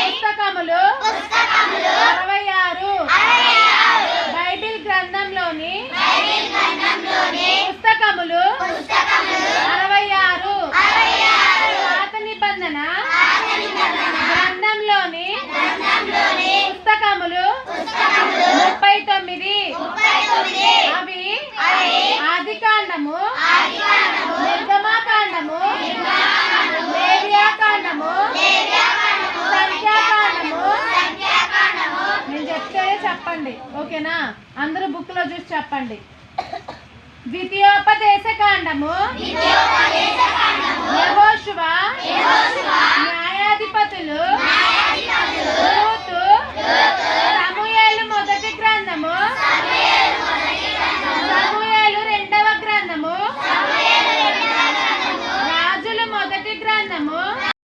పుస్తకములు 66 Bible గ్రంథంలోని పుస్తకములు 66 పాత నిబంధన గ్రంథంలోని పుస్తకములు 39 అవి ఆదికాండము, నిర్గమకాండము, లేవ్యాకాండము, సంఖ్యాకాండము. నేను చెప్తేనే చెప్పండి, ఓకేనా? అందరూ బుక్ లో చూసి చెప్పండి. ద్వితీయోపదేశ కాండము, యెహోషువ,